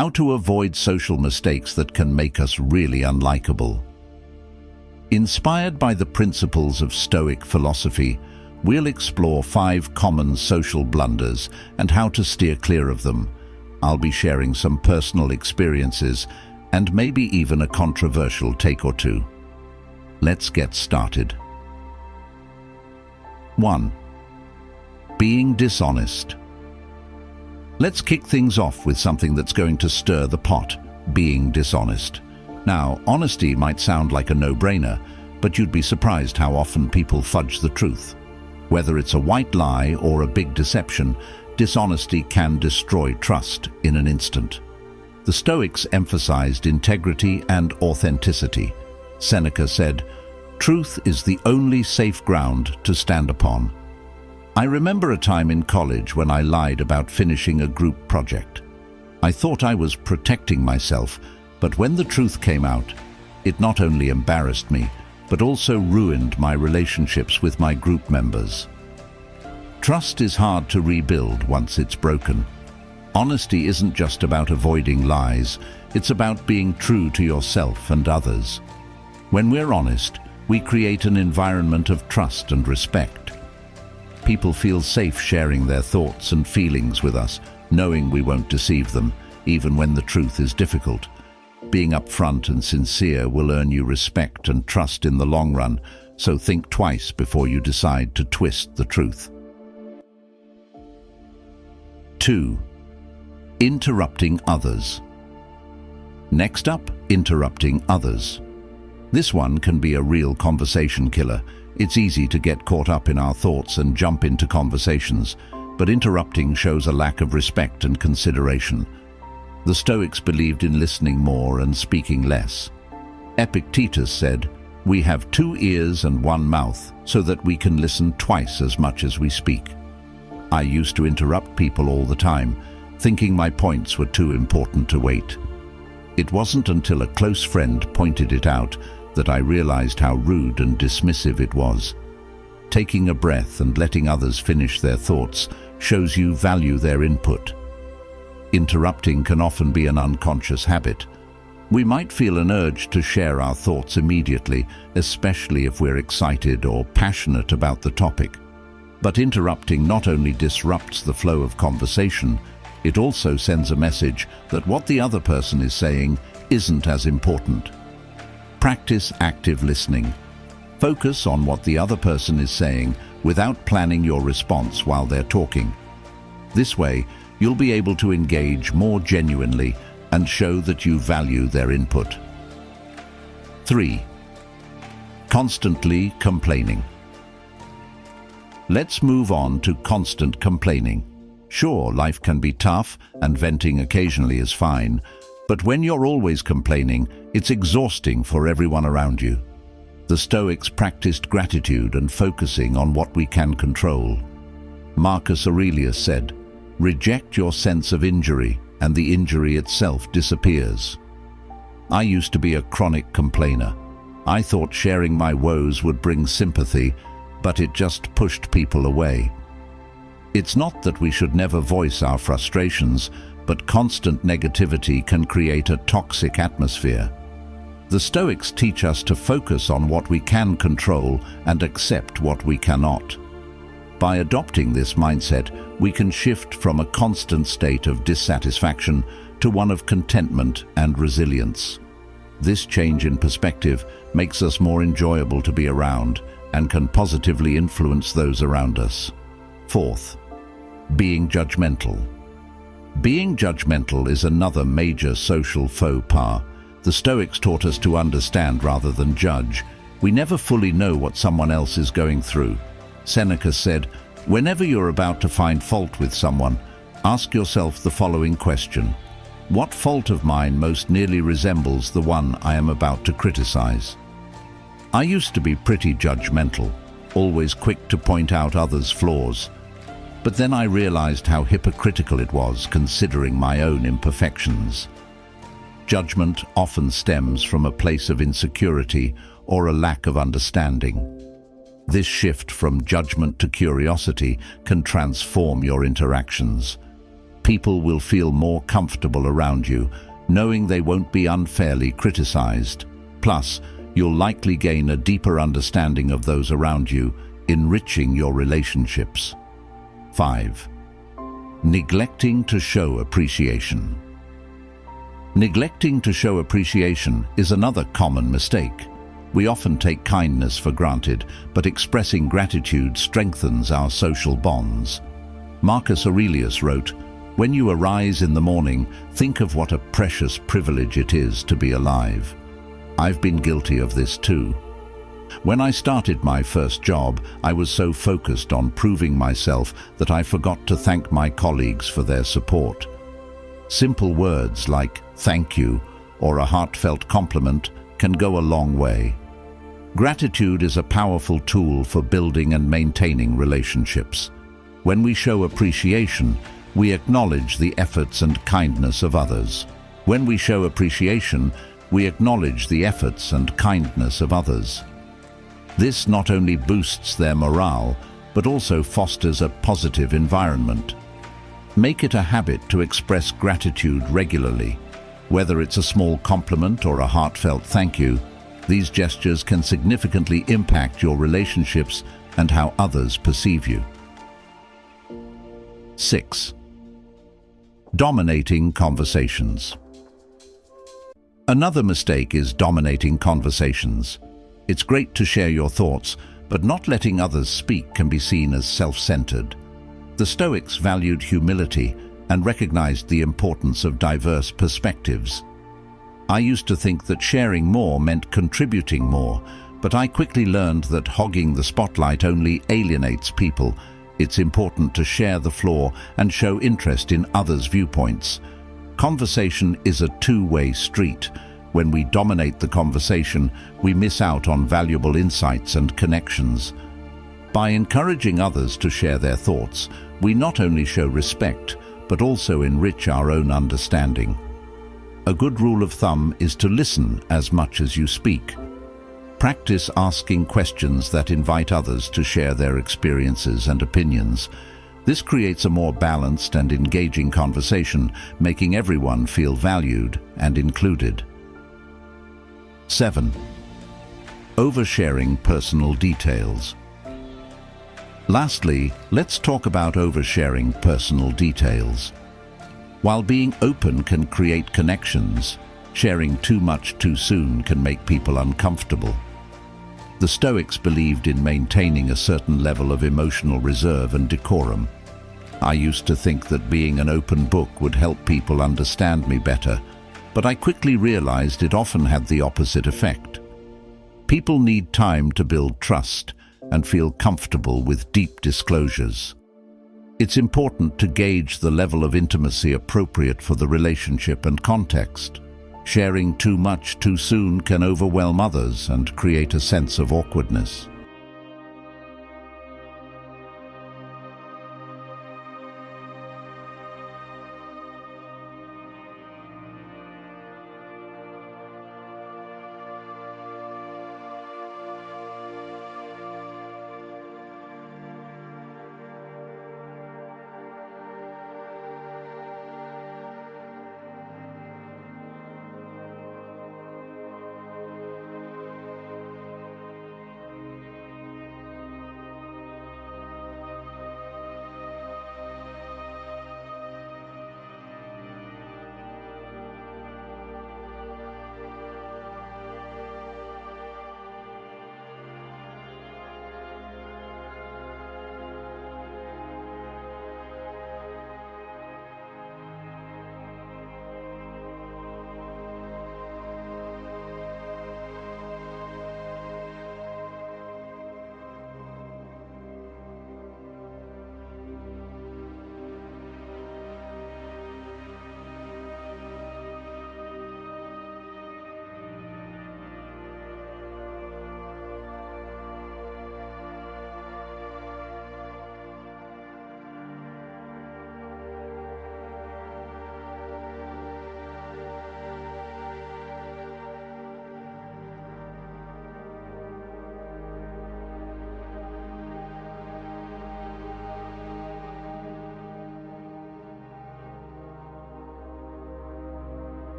How to avoid social mistakes that can make us really unlikable. Inspired by the principles of Stoic philosophy, we'll explore 5 common social blunders and how to steer clear of them. I'll be sharing some personal experiences and maybe even a controversial take or two. Let's get started. 1. Being dishonest. Let's kick things off with something that's going to stir the pot: being dishonest. Now, honesty might sound like a no-brainer, but you'd be surprised how often people fudge the truth. Whether it's a white lie or a big deception, dishonesty can destroy trust in an instant. The Stoics emphasized integrity and authenticity. Seneca said, "Truth is the only safe ground to stand upon." I remember a time in college when I lied about finishing a group project. I thought I was protecting myself, but when the truth came out, it not only embarrassed me, but also ruined my relationships with my group members. Trust is hard to rebuild once it's broken. Honesty isn't just about avoiding lies, it's about being true to yourself and others. When we're honest, we create an environment of trust and respect. People feel safe sharing their thoughts and feelings with us, knowing we won't deceive them, even when the truth is difficult. Being upfront and sincere will earn you respect and trust in the long run, so think twice before you decide to twist the truth. 2. Interrupting others. Next up, interrupting others. This one can be a real conversation killer. It's easy to get caught up in our thoughts and jump into conversations, but interrupting shows a lack of respect and consideration. The Stoics believed in listening more and speaking less. Epictetus said, "We have 2 ears and 1 mouth, so that we can listen twice as much as we speak." I used to interrupt people all the time, thinking my points were too important to wait. It wasn't until a close friend pointed it out that I realized how rude and dismissive it was. Taking a breath and letting others finish their thoughts shows you value their input. Interrupting can often be an unconscious habit. We might feel an urge to share our thoughts immediately, especially if we're excited or passionate about the topic. But interrupting not only disrupts the flow of conversation, it also sends a message that what the other person is saying isn't as important. Practice active listening. Focus on what the other person is saying without planning your response while they're talking. This way, you'll be able to engage more genuinely and show that you value their input. 3. Constantly complaining. Let's move on to constant complaining. Sure, life can be tough and venting occasionally is fine, but when you're always complaining, it's exhausting for everyone around you. The Stoics practiced gratitude and focusing on what we can control. Marcus Aurelius said, "Reject your sense of injury, and the injury itself disappears." I used to be a chronic complainer. I thought sharing my woes would bring sympathy, but it just pushed people away. It's not that we should never voice our frustrations, but constant negativity can create a toxic atmosphere. The Stoics teach us to focus on what we can control and accept what we cannot. By adopting this mindset, we can shift from a constant state of dissatisfaction to one of contentment and resilience. This change in perspective makes us more enjoyable to be around and can positively influence those around us. 4th, being judgmental. Being judgmental is another major social faux pas. The Stoics taught us to understand rather than judge. We never fully know what someone else is going through. Seneca said, "Whenever you're about to find fault with someone, ask yourself the following question: what fault of mine most nearly resembles the one I am about to criticize?" I used to be pretty judgmental, always quick to point out others' flaws. But then I realized how hypocritical it was considering my own imperfections. Judgment often stems from a place of insecurity or a lack of understanding. This shift from judgment to curiosity can transform your interactions. people will feel more comfortable around you, knowing they won't be unfairly criticized. Plus, you'll likely gain a deeper understanding of those around you, enriching your relationships. 5. Neglecting to show appreciation. Neglecting to show appreciation is another common mistake. We often take kindness for granted, but expressing gratitude strengthens our social bonds. Marcus Aurelius wrote, "When you arise in the morning, think of what a precious privilege it is to be alive." I've been guilty of this too. When I started my first job, I was so focused on proving myself that I forgot to thank my colleagues for their support. Simple words like "thank you" or a heartfelt compliment can go a long way. Gratitude is a powerful tool for building and maintaining relationships. When we show appreciation, we acknowledge the efforts and kindness of others. When we show appreciation, we acknowledge the efforts and kindness of others. This not only boosts their morale, but also fosters a positive environment. Make it a habit to express gratitude regularly. Whether it's a small compliment or a heartfelt thank you, these gestures can significantly impact your relationships and how others perceive you. 6. Dominating conversations. Another mistake is dominating conversations. It's great to share your thoughts, but not letting others speak can be seen as self-centered. The Stoics valued humility and recognized the importance of diverse perspectives. I used to think that sharing more meant contributing more, but I quickly learned that hogging the spotlight only alienates people. It's important to share the floor and show interest in others' viewpoints. Conversation is a two-way street. When we dominate the conversation, we miss out on valuable insights and connections. By encouraging others to share their thoughts, we not only show respect, but also enrich our own understanding. A good rule of thumb is to listen as much as you speak. Practice asking questions that invite others to share their experiences and opinions. This creates a more balanced and engaging conversation, making everyone feel valued and included. 7. Oversharing personal details. Lastly, let's talk about oversharing personal details. While being open can create connections, sharing too much too soon can make people uncomfortable. The Stoics believed in maintaining a certain level of emotional reserve and decorum. I used to think that being an open book would help people understand me better, but I quickly realized it often had the opposite effect. People need time to build trust and feel comfortable with deep disclosures. It's important to gauge the level of intimacy appropriate for the relationship and context. Sharing too much too soon can overwhelm others and create a sense of awkwardness.